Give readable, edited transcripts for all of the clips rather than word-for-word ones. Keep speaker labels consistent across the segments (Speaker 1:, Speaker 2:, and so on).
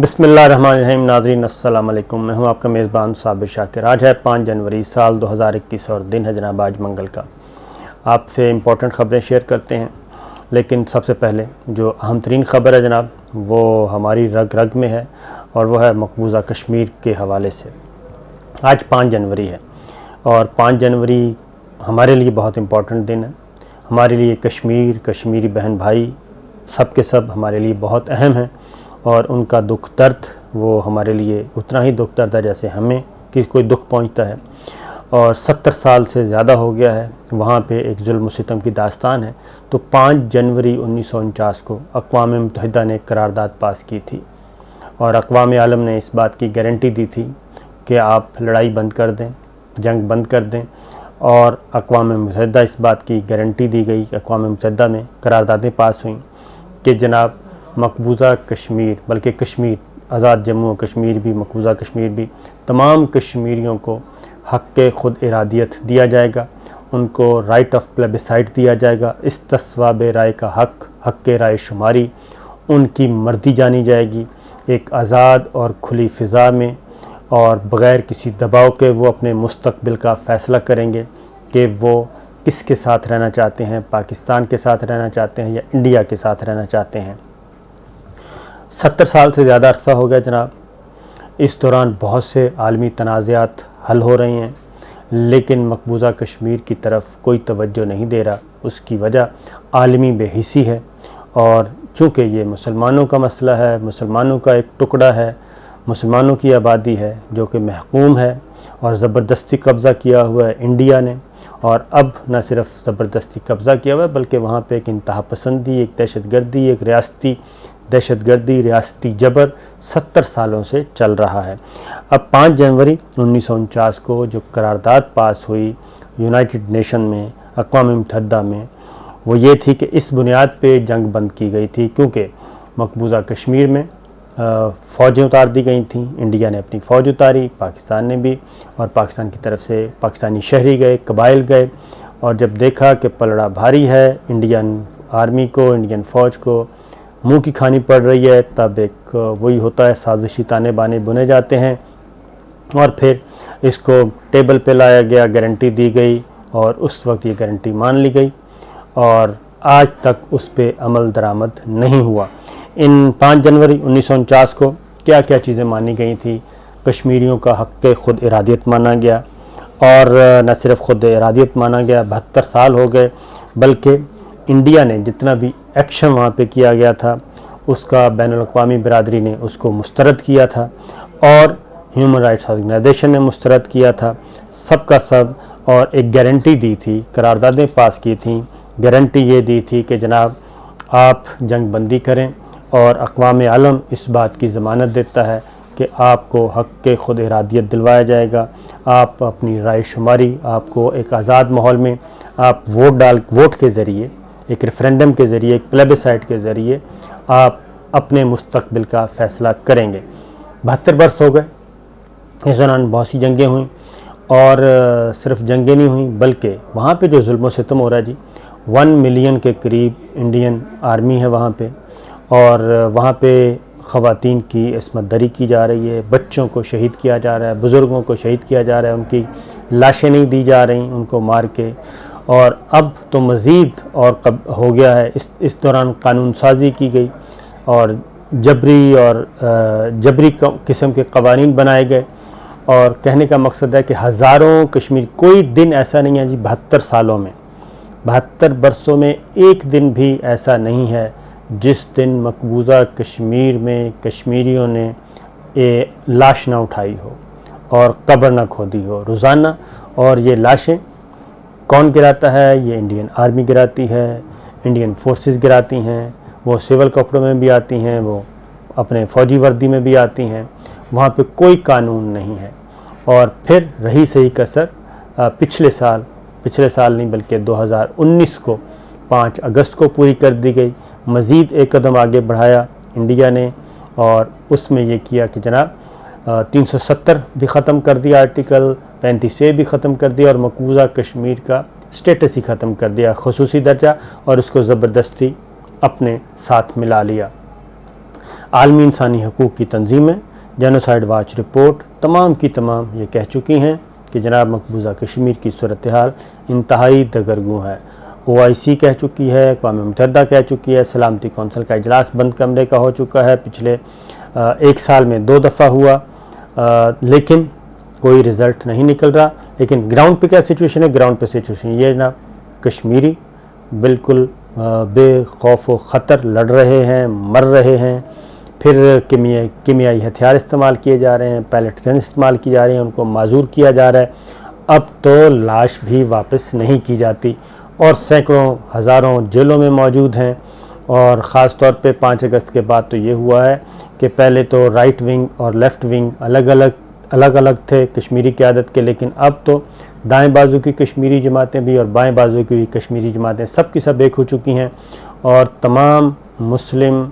Speaker 1: بسم اللہ الرحمن الرحیم۔ ناظرین السلام علیکم، میں ہوں آپ کا میزبان صابر شاکر۔ آج ہے 5 جنوری سال 2021 اور دن ہے جناب آج منگل کا۔ آپ سے امپورٹنٹ خبریں شیئر کرتے ہیں، لیکن سب سے پہلے جو اہم ترین خبر ہے جناب وہ ہماری رگ رگ میں ہے، اور وہ ہے مقبوضہ کشمیر کے حوالے سے۔ آج 5 جنوری ہے اور 5 جنوری ہمارے لیے بہت امپورٹنٹ دن ہے۔ ہمارے لیے کشمیری بہن بھائی سب کے سب ہمارے لیے بہت اہم ہیں، اور ان کا دکھ درد وہ ہمارے لیے اتنا ہی دکھ درد ہے جیسے ہمیں کہ کوئی دکھ پہنچتا ہے۔ اور 70 سال سے زیادہ ہو گیا ہے وہاں پہ ایک ظلم و ستم کی داستان ہے۔ تو 5 جنوری 1949 کو اقوام متحدہ نے قرارداد پاس کی تھی، اور اقوام عالم نے اس بات کی گارنٹی دی تھی کہ آپ لڑائی بند کر دیں، جنگ بند کر دیں، اور اقوام متحدہ اس بات کی گارنٹی دی گئی، اقوام متحدہ میں قراردادیں پاس ہوئیں کہ جناب مقبوضہ کشمیر، بلکہ کشمیر، آزاد جموں و کشمیر بھی، مقبوضہ کشمیر بھی، تمام کشمیریوں کو حق خود ارادیت دیا جائے گا، ان کو رائٹ آف پلیبسائٹ دیا جائے گا، استصواب رائے کا حق رائے شماری ان کی مرضی جانی جائے گی، ایک آزاد اور کھلی فضا میں، اور بغیر کسی دباؤ کے وہ اپنے مستقبل کا فیصلہ کریں گے کہ وہ کس کے ساتھ رہنا چاہتے ہیں، پاکستان کے ساتھ رہنا چاہتے ہیں یا انڈیا کے ساتھ رہنا چاہتے ہیں۔ 70 سال سے زیادہ عرصہ ہو گیا جناب۔ اس دوران بہت سے عالمی تنازعات حل ہو رہے ہیں، لیکن مقبوضہ کشمیر کی طرف کوئی توجہ نہیں دے رہا۔ اس کی وجہ عالمی بے حسی ہے، اور چونکہ یہ مسلمانوں کا مسئلہ ہے، مسلمانوں کا ایک ٹکڑا ہے، مسلمانوں کی آبادی ہے جو کہ محکوم ہے اور زبردستی قبضہ کیا ہوا ہے انڈیا نے، اور اب نہ صرف زبردستی قبضہ کیا ہوا ہے بلکہ وہاں پہ ایک انتہا پسندی، ایک دہشت گردی، ایک ریاستی دہشت گردی، ریاستی جبر 70 سالوں سے چل رہا ہے۔ اب 5 جنوری 1949 کو جو قرارداد پاس ہوئی یونائٹڈ نیشن میں، اقوام متحدہ میں، وہ یہ تھی کہ اس بنیاد پہ جنگ بند کی گئی تھی، کیونکہ مقبوضہ کشمیر میں فوجیں اتار دی گئی تھیں، انڈیا نے اپنی فوج اتاری، پاکستان نے بھی، اور پاکستان کی طرف سے پاکستانی شہری گئے، قبائل گئے، اور جب دیکھا کہ پلڑا بھاری ہے، انڈین آرمی کو، انڈین فوج کو منہ کی کھانی پڑ رہی ہے، تب ایک وہی ہوتا ہے، سازشی تانے بانے بنے جاتے ہیں، اور پھر اس کو ٹیبل پہ لایا گیا، گارنٹی دی گئی، اور اس وقت یہ گارنٹی مان لی گئی، اور آج تک اس پہ عمل درآمد نہیں ہوا۔ ان 5 جنوری 1949 کو کیا کیا چیزیں مانی گئی تھیں؟ کشمیریوں کا حق خود ارادیت مانا گیا، اور نہ صرف خود ارادیت مانا گیا، 72 سال ہو گئے، بلکہ انڈیا نے جتنا بھی ایکشن وہاں پہ کیا گیا تھا اس کا بین الاقوامی برادری نے اس کو مسترد کیا تھا، اور ہیومن رائٹس آرگنائزیشن نے مسترد کیا تھا، سب کا سب، اور ایک گارنٹی دی تھی، قراردادیں پاس کی تھیں، گارنٹی یہ دی تھی کہ جناب آپ جنگ بندی کریں، اور اقوام عالم اس بات کی ضمانت دیتا ہے کہ آپ کو حق خود ارادیت دلوایا جائے گا، آپ اپنی رائے شماری، آپ کو ایک آزاد ماحول میں آپ ووٹ کے ذریعے، ایک ریفرینڈم کے ذریعے، ایک پلیبسائٹ کے ذریعے آپ اپنے مستقبل کا فیصلہ کریں گے۔ 72 برس ہو گئے، اس دوران بہت سی جنگیں ہوئیں، اور صرف جنگیں نہیں ہوئیں بلکہ وہاں پہ جو ظلم و ستم ہو رہا ہے جی، 1 ملین کے قریب انڈین آرمی ہے وہاں پہ، اور وہاں پہ خواتین کی عصمت دری کی جا رہی ہے، بچوں کو شہید کیا جا رہا ہے، بزرگوں کو شہید کیا جا رہا ہے، ان کی لاشیں نہیں دی جا رہی ان کو مار کے، اور اب تو مزید اور ہو گیا ہے۔ اس دوران قانون سازی کی گئی، اور جبری قسم کے قوانین بنائے گئے، اور کہنے کا مقصد ہے کہ ہزاروں کشمیر، کوئی دن ایسا نہیں ہے جی 72 سالوں میں، 72 برسوں میں ایک دن بھی ایسا نہیں ہے جس دن مقبوضہ کشمیر میں کشمیریوں نے لاش نہ اٹھائی ہو اور قبر نہ کھودی ہو روزانہ۔ اور یہ لاشیں کون گراتا ہے؟ یہ انڈین آرمی گراتی ہے، انڈین فورسز گراتی ہیں، وہ سول کپڑوں میں بھی آتی ہیں، وہ اپنے فوجی وردی میں بھی آتی ہیں، وہاں پہ کوئی قانون نہیں ہے۔ اور پھر رہی صحیح کسر، پچھلے سال نہیں بلکہ 2019 کو 5 اگست کو پوری کر دی گئی۔ مزید ایک قدم آگے بڑھایا انڈیا نے، اور اس میں یہ کیا کہ جناب 370 بھی ختم کر دیا، آرٹیکل 35A بھی ختم کر دیا، اور مقبوضہ کشمیر کا سٹیٹس ہی ختم کر دیا، خصوصی درجہ، اور اس کو زبردستی اپنے ساتھ ملا لیا۔ عالمی انسانی حقوق کی تنظیمیں جینوسائیڈ واچ رپورٹ تمام کی تمام یہ کہہ چکی ہیں کہ جناب مقبوضہ کشمیر کی صورتحال انتہائی دگرگوں ہے۔ OIC کہہ چکی ہے، اقوام متحدہ کہہ چکی ہے، سلامتی کونسل کا اجلاس بند کمرے کا ہو چکا ہے، پچھلے 1 سال میں 2 دفعہ ہوا، لیکن کوئی رزلٹ نہیں نکل رہا۔ لیکن گراؤنڈ پہ کیا سچویشن ہے؟ گراؤنڈ پہ سچویشن یہ جناب کشمیری بالکل بے خوف و خطر لڑ رہے ہیں، مر رہے ہیں، پھر کیمیائی ہتھیار استعمال کیے جا رہے ہیں، پیلٹ گن استعمال کی جا رہی ہیں، ان کو معذور کیا جا رہا ہے۔ اب تو لاش بھی واپس نہیں کی جاتی اور سینکڑوں ہزاروں جیلوں میں موجود ہیں۔ اور خاص طور پہ 5 اگست کے بعد تو یہ ہوا ہے کہ پہلے تو رائٹ ونگ اور لیفٹ ونگ الگ الگ تھے کشمیری قیادت کے، لیکن اب تو دائیں بازو کی کشمیری جماعتیں بھی اور بائیں بازو کی بھی کشمیری جماعتیں سب کی سب ایک ہو چکی ہیں، اور تمام مسلم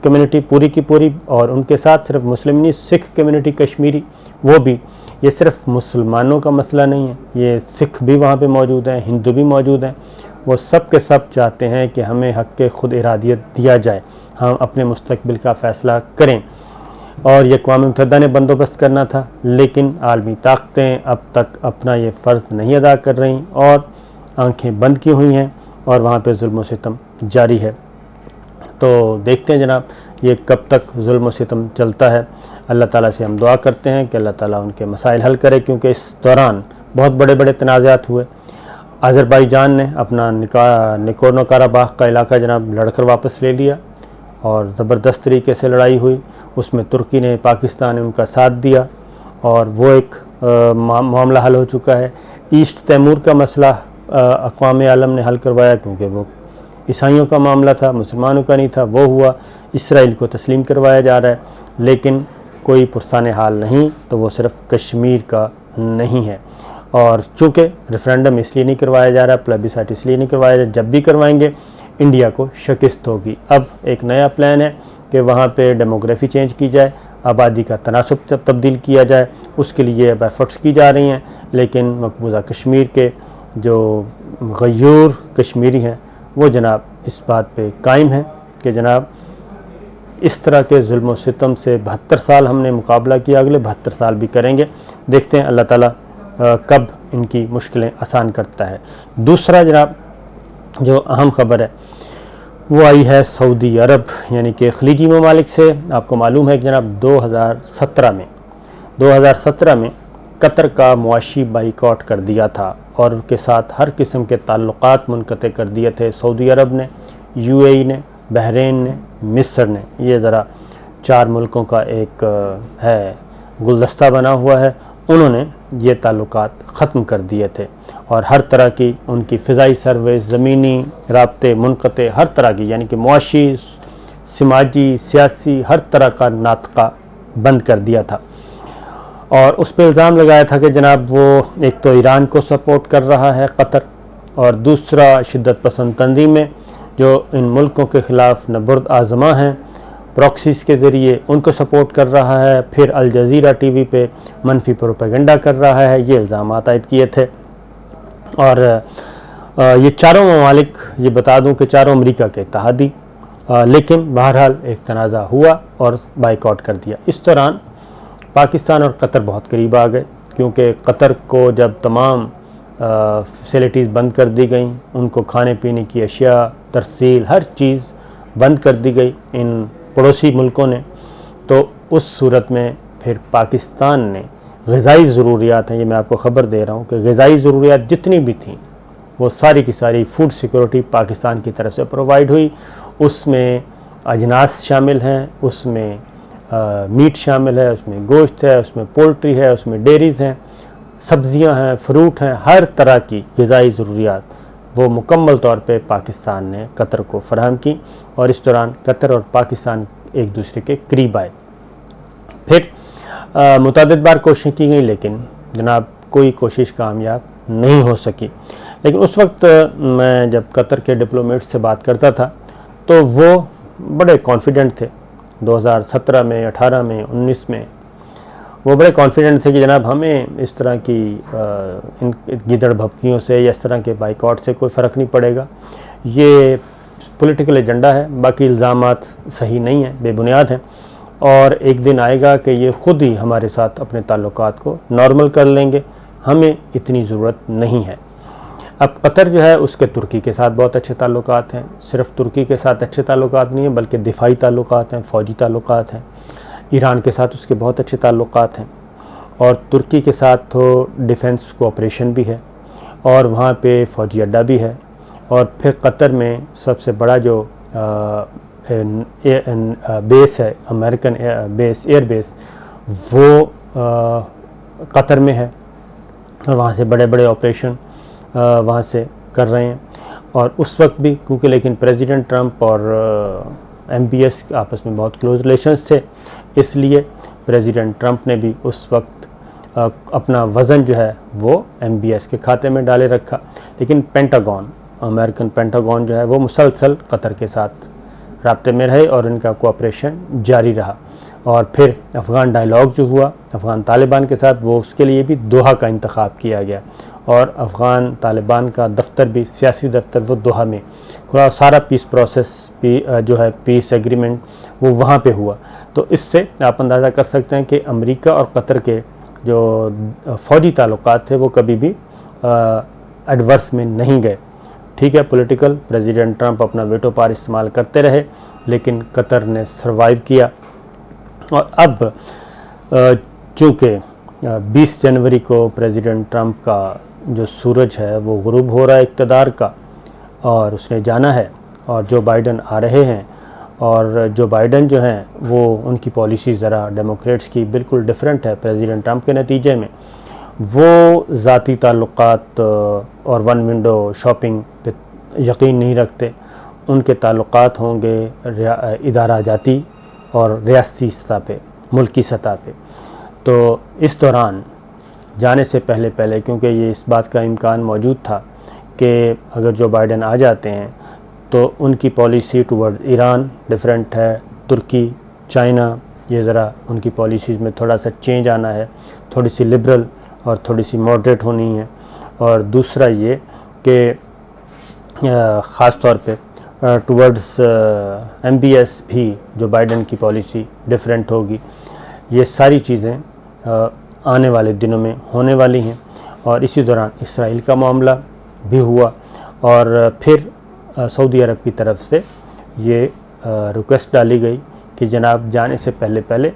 Speaker 1: کمیونٹی پوری کی پوری، اور ان کے ساتھ صرف مسلم نہیں، سکھ کمیونٹی کشمیری وہ بھی، یہ صرف مسلمانوں کا مسئلہ نہیں ہے، یہ سکھ بھی وہاں پہ موجود ہیں، ہندو بھی موجود ہیں، وہ سب کے سب چاہتے ہیں کہ ہمیں حق خود ارادیت دیا جائے، ہم اپنے مستقبل کا فیصلہ کریں۔ اور یہ اقوام متحدہ نے بندوبست کرنا تھا، لیکن عالمی طاقتیں اب تک اپنا یہ فرض نہیں ادا کر رہی اور آنکھیں بند کی ہوئی ہیں، اور وہاں پہ ظلم و ستم جاری ہے۔ تو دیکھتے ہیں جناب یہ کب تک ظلم و ستم چلتا ہے۔ اللہ تعالیٰ سے ہم دعا کرتے ہیں کہ اللہ تعالیٰ ان کے مسائل حل کرے، کیونکہ اس دوران بہت بڑے بڑے تنازعات ہوئے۔ آذربائیجان نے اپنا نگورنو کاراباخ کا علاقہ جناب لڑ کر واپس لے لیا اور زبردست طریقے سے لڑائی ہوئی، اس میں ترکی نے، پاکستان نے ان کا ساتھ دیا، اور وہ ایک معاملہ حل ہو چکا ہے۔ ایسٹ تیمور کا مسئلہ اقوام عالم نے حل کروایا، کیونکہ وہ عیسائیوں کا معاملہ تھا، مسلمانوں کا نہیں تھا، وہ ہوا۔ اسرائیل کو تسلیم کروایا جا رہا ہے، لیکن کوئی پرسان حال نہیں، تو وہ صرف کشمیر کا نہیں ہے۔ اور چونکہ ریفرینڈم اس لیے نہیں کروایا جا رہا، پلیبیسائٹ اس لیے نہیں کروایا جا رہا، جب بھی کروائیں گے انڈیا کو شکست ہوگی۔ اب ایک نیا پلان ہے کہ وہاں پہ ڈیموگرافی چینج کی جائے، آبادی کا تناسب تبدیل کیا جائے، اس کے لیے اب ایفرٹس کی جا رہی ہیں، لیکن مقبوضہ کشمیر کے جو غیور کشمیری ہیں وہ جناب اس بات پہ قائم ہیں کہ جناب اس طرح کے ظلم و ستم سے 72 سال ہم نے مقابلہ کیا، اگلے 72 سال بھی کریں گے۔ دیکھتے ہیں اللہ تعالیٰ کب ان کی مشکلیں آسان کرتا ہے۔ دوسرا جناب جو اہم خبر ہے وہ آئی ہے سعودی عرب یعنی کہ خلیجی ممالک سے۔ آپ کو معلوم ہے کہ جناب 2017 میں قطر کا معاشی بائیکاٹ کر دیا تھا اور ان کے ساتھ ہر قسم کے تعلقات منقطع کر دیے تھے سعودی عرب نے، UAE نے، بحرین نے، مصر نے۔ یہ ذرا 4 ملکوں کا ایک ہے گلدستہ بنا ہوا ہے، انہوں نے یہ تعلقات ختم کر دیے تھے، اور ہر طرح کی ان کی فضائی سروس، زمینی رابطے منقطع، ہر طرح کی یعنی کہ معاشی، سماجی، سیاسی ہر طرح کا ناطقہ بند کر دیا تھا۔ اور اس پہ الزام لگایا تھا کہ جناب وہ ایک تو ایران کو سپورٹ کر رہا ہے قطر، اور دوسرا شدت پسند تنظیمیں جو ان ملکوں کے خلاف نبرد آزماں ہیں پراکسیز کے ذریعے ان کو سپورٹ کر رہا ہے، پھر الجزیرہ ٹی وی پہ منفی پروپیگنڈا کر رہا ہے، یہ الزامات عائد کیے تھے۔ اور یہ چاروں ممالک یہ بتا دوں کہ چاروں امریکہ کے اتحادی، لیکن بہرحال ایک تنازع ہوا اور بائیکاٹ کر دیا۔ اس دوران پاکستان اور قطر بہت قریب آ گئے، کیونکہ قطر کو جب تمام فیسلٹیز بند کر دی گئیں، ان کو کھانے پینے کی اشیاء، ترسیل، ہر چیز بند کر دی گئی ان پڑوسی ملکوں نے، تو اس صورت میں پھر پاکستان نے غذائی ضروریات ہیں، یہ میں آپ کو خبر دے رہا ہوں کہ غذائی ضروریات جتنی بھی تھیں وہ ساری کی ساری فوڈ سیکورٹی پاکستان کی طرف سے پرووائڈ ہوئی۔ اس میں اجناس شامل ہیں، اس میں میٹ شامل ہے، اس میں گوشت ہے، اس میں پولٹری ہے، اس میں ڈیریز ہیں، سبزیاں ہیں، فروٹ ہیں، ہر طرح کی غذائی ضروریات وہ مکمل طور پہ پاکستان نے قطر کو فراہم کی، اور اس دوران قطر اور پاکستان ایک دوسرے کے قریب آئے۔ پھر متعدد بار کوششیں کی گئیں، لیکن جناب کوئی کوشش کامیاب نہیں ہو سکی۔ لیکن اس وقت میں جب قطر کے ڈپلومیٹ سے بات کرتا تھا تو وہ بڑے کانفیڈنٹ تھے، 2017 میں، 18 میں، 19 میں وہ بڑے کانفیڈنٹ تھے کہ جناب ہمیں اس طرح کی گیدڑ بھبکیوں سے یا اس طرح کے بائیکاٹ سے کوئی فرق نہیں پڑے گا، یہ پولیٹیکل ایجنڈا ہے، باقی الزامات صحیح نہیں ہیں، بے بنیاد ہیں، اور ایک دن آئے گا کہ یہ خود ہی ہمارے ساتھ اپنے تعلقات کو نارمل کر لیں گے، ہمیں اتنی ضرورت نہیں ہے۔ اب قطر جو ہے اس کے ترکی کے ساتھ بہت اچھے تعلقات ہیں، صرف ترکی کے ساتھ اچھے تعلقات نہیں ہیں بلکہ دفاعی تعلقات ہیں، فوجی تعلقات ہیں، ایران کے ساتھ اس کے بہت اچھے تعلقات ہیں، اور ترکی کے ساتھ تو ڈیفنس کوآپریشن بھی ہے، اور وہاں پہ فوجی اڈہ بھی ہے، اور پھر قطر میں سب سے بڑا جو بیس ہے، امریکن بیس، ایئر بیس، وہ قطر میں ہے، اور وہاں سے بڑے بڑے آپریشن وہاں سے کر رہے ہیں۔ اور اس وقت بھی کیونکہ لیکن پریزیڈنٹ ٹرمپ اور ایم بی ایس آپس میں بہت کلوز ریلیشنز تھے، اس لیے پریزیڈنٹ ٹرمپ نے بھی اس وقت اپنا وزن جو ہے وہ ایم بی ایس کے کھاتے میں ڈالے رکھا، لیکن پینٹاگون، امریکن پینٹاگون جو ہے وہ مسلسل قطر کے ساتھ رابطے میں رہے اور ان کا کوآپریشن جاری رہا۔ اور پھر افغان ڈائیلاگ جو ہوا افغان طالبان کے ساتھ، وہ اس کے لیے بھی دوحہ کا انتخاب کیا گیا، اور افغان طالبان کا دفتر بھی، سیاسی دفتر، وہ دوحہ میں، سارا پیس پروسیس جو ہے، پیس ایگریمنٹ، وہ وہاں پہ ہوا۔ تو اس سے آپ اندازہ کر سکتے ہیں کہ امریکہ اور قطر کے جو فوجی تعلقات تھے وہ کبھی بھی ایڈورس میں نہیں گئے۔ ٹھیک ہے، پولیٹیکل پریزیڈنٹ ٹرمپ اپنا ویٹو پاور استعمال کرتے رہے، لیکن قطر نے سروائیو کیا۔ اور اب چونکہ 20 جنوری کو پریزیڈنٹ ٹرمپ کا جو سورج ہے وہ غروب ہو رہا ہے اقتدار کا، اور اس نے جانا ہے، اور جو بائیڈن آ رہے ہیں، اور جو بائیڈن جو ہیں وہ ان کی پالیسی ذرا ڈیموکریٹس کی بالکل ڈیفرنٹ ہے پریزیڈنٹ ٹرمپ کے نتیجے میں، وہ ذاتی تعلقات اور ون ونڈو شاپنگ پہ یقین نہیں رکھتے، ان کے تعلقات ہوں گے ادارہ جاتی اور ریاستی سطح پہ، ملکی سطح پہ۔ تو اس دوران جانے سے پہلے کیونکہ یہ اس بات کا امکان موجود تھا کہ اگر جو بائیڈن آ جاتے ہیں تو ان کی پالیسی ٹورڈ ایران ڈیفرنٹ ہے، ترکی، چائنا، یہ ذرا ان کی پالیسیز میں تھوڑا سا چینج آنا ہے، تھوڑی سی لبرل اور تھوڑی سی ماڈریٹ ہونی ہے۔ اور دوسرا یہ کہ خاص طور پہ ٹورڈز ایم بی ایس بھی جو بائیڈن کی پالیسی ڈیفرنٹ ہوگی۔ یہ ساری چیزیں آنے والے دنوں میں ہونے والی ہیں، اور اسی دوران اسرائیل کا معاملہ بھی ہوا، اور پھر سعودی عرب کی طرف سے یہ ریکویسٹ ڈالی گئی کہ جناب جانے سے پہلے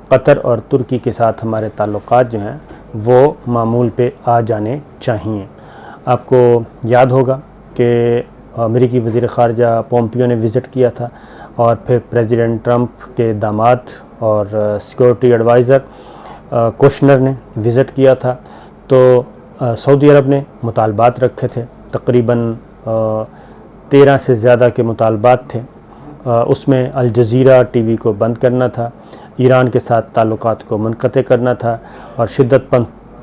Speaker 1: قطر اور ترکی کے ساتھ ہمارے تعلقات جو ہیں وہ معمول پہ آ جانے چاہیے۔ آپ کو یاد ہوگا کہ امریکی وزیر خارجہ پومپیو نے وزٹ کیا تھا، اور پھر پریزیڈنٹ ٹرمپ کے داماد اور سیکورٹی ایڈوائزر کوشنر نے وزٹ کیا تھا۔ تو سعودی عرب نے مطالبات رکھے تھے، تقریباً 13 سے زیادہ کے مطالبات تھے، اس میں الجزیرہ ٹی وی کو بند کرنا تھا، ایران کے ساتھ تعلقات کو منقطع کرنا تھا، اور شدت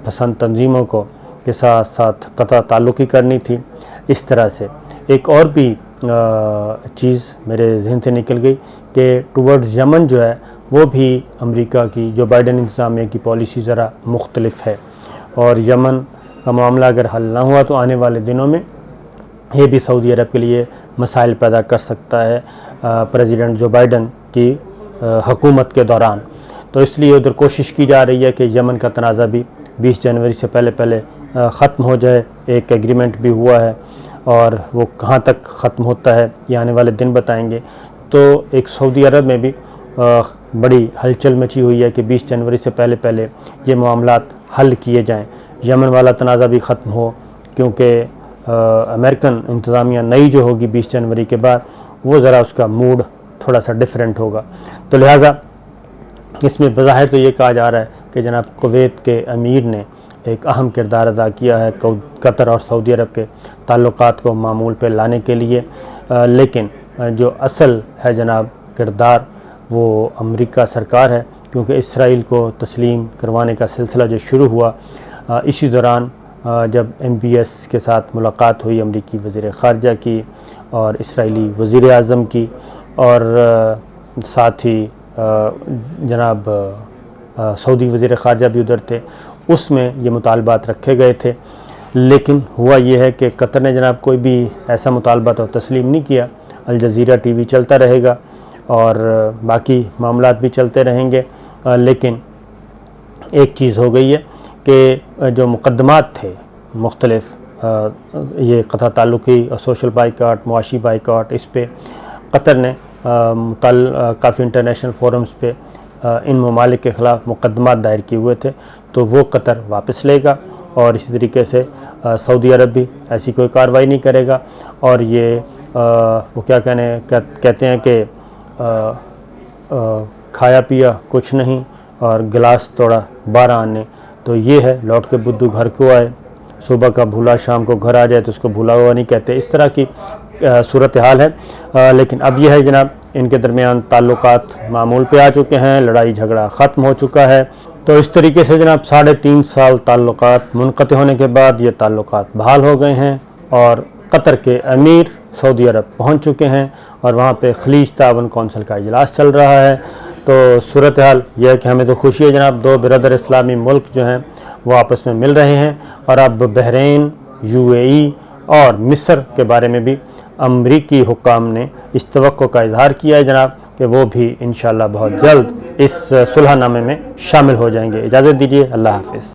Speaker 1: پسند تنظیموں کو کے ساتھ قطع تعلقی کرنی تھی۔ اس طرح سے ایک اور بھی چیز میرے ذہن سے نکل گئی کہ ٹورڈز یمن جو ہے وہ بھی امریکہ کی جو بائیڈن انتظامیہ کی پالیسی ذرا مختلف ہے، اور یمن کا معاملہ اگر حل نہ ہوا تو آنے والے دنوں میں یہ بھی سعودی عرب کے لیے مسائل پیدا کر سکتا ہے پریزیڈنٹ جو بائیڈن کی حکومت کے دوران۔ تو اس لیے ادھر کوشش کی جا رہی ہے کہ یمن کا تنازع بھی 20 جنوری سے پہلے ختم ہو جائے۔ ایک ایگریمنٹ بھی ہوا ہے، اور وہ کہاں تک ختم ہوتا ہے یہ آنے والے دن بتائیں گے۔ تو ایک سعودی عرب میں بھی بڑی ہلچل مچی ہوئی ہے کہ 20 جنوری سے پہلے یہ معاملات حل کیے جائیں، یمن والا تنازع بھی ختم ہو، کیونکہ امریکن انتظامیہ نئی جو ہوگی 20 جنوری کے بعد وہ ذرا اس کا موڈ تھوڑا سا ڈیفرنٹ ہوگا۔ تو لہٰذا اس میں بظاہر تو یہ کہا جا رہا ہے کہ جناب کویت کے امیر نے ایک اہم کردار ادا کیا ہے قطر اور سعودی عرب کے تعلقات کو معمول پہ لانے کے لیے، لیکن جو اصل ہے جناب کردار وہ امریکہ سرکار ہے، کیونکہ اسرائیل کو تسلیم کروانے کا سلسلہ جو شروع ہوا اسی دوران جب ایم بی ایس کے ساتھ ملاقات ہوئی امریکی وزیر خارجہ کی اور اسرائیلی وزیر اعظم کی، اور ساتھ ہی جناب سعودی وزیر خارجہ بھی ادھر تھے، اس میں یہ مطالبات رکھے گئے تھے۔ لیکن ہوا یہ ہے کہ قطر نے جناب کوئی بھی ایسا مطالبہ تو تسلیم نہیں کیا، الجزیرہ ٹی وی چلتا رہے گا اور باقی معاملات بھی چلتے رہیں گے، لیکن ایک چیز ہو گئی ہے کہ جو مقدمات تھے مختلف یہ قطع تعلقی سوشل بائیکاٹ، معاشی بائیکاٹ، اس پہ قطر نے کافی انٹرنیشنل فورمز پہ ان ممالک کے خلاف مقدمات دائر کیے ہوئے تھے، تو وہ قطر واپس لے گا، اور اسی طریقے سے سعودی عرب بھی ایسی کوئی کارروائی نہیں کرے گا، اور یہ وہ کیا کہتے ہیں کہ کھایا پیا کچھ نہیں اور گلاس توڑا 12 آنے، تو یہ ہے لوٹ کے بدھو گھر کو آئے، صبح کا بھولا شام کو گھر آ جائے تو اس کو بھولا ہوا نہیں کہتے، اس طرح کی صورتحال ہے۔ لیکن اب یہ ہے جناب، ان کے درمیان تعلقات معمول پہ آ چکے ہیں، لڑائی جھگڑا ختم ہو چکا ہے، تو اس طریقے سے جناب 3.5 سال تعلقات منقطع ہونے کے بعد یہ تعلقات بحال ہو گئے ہیں، اور قطر کے امیر سعودی عرب پہنچ چکے ہیں، اور وہاں پہ خلیج تعاون کونسل کا اجلاس چل رہا ہے۔ تو صورتحال یہ ہے کہ ہمیں تو خوشی ہے جناب، 2 برادر اسلامی ملک جو ہیں وہ آپس میں مل رہے ہیں، اور اب بحرین، UAE اور مصر کے بارے میں بھی امریکی حکام نے اس توقع کا اظہار کیا ہے جناب کہ وہ بھی انشاءاللہ بہت جلد اس صلح نامے میں شامل ہو جائیں گے۔ اجازت دیجیے، اللہ حافظ۔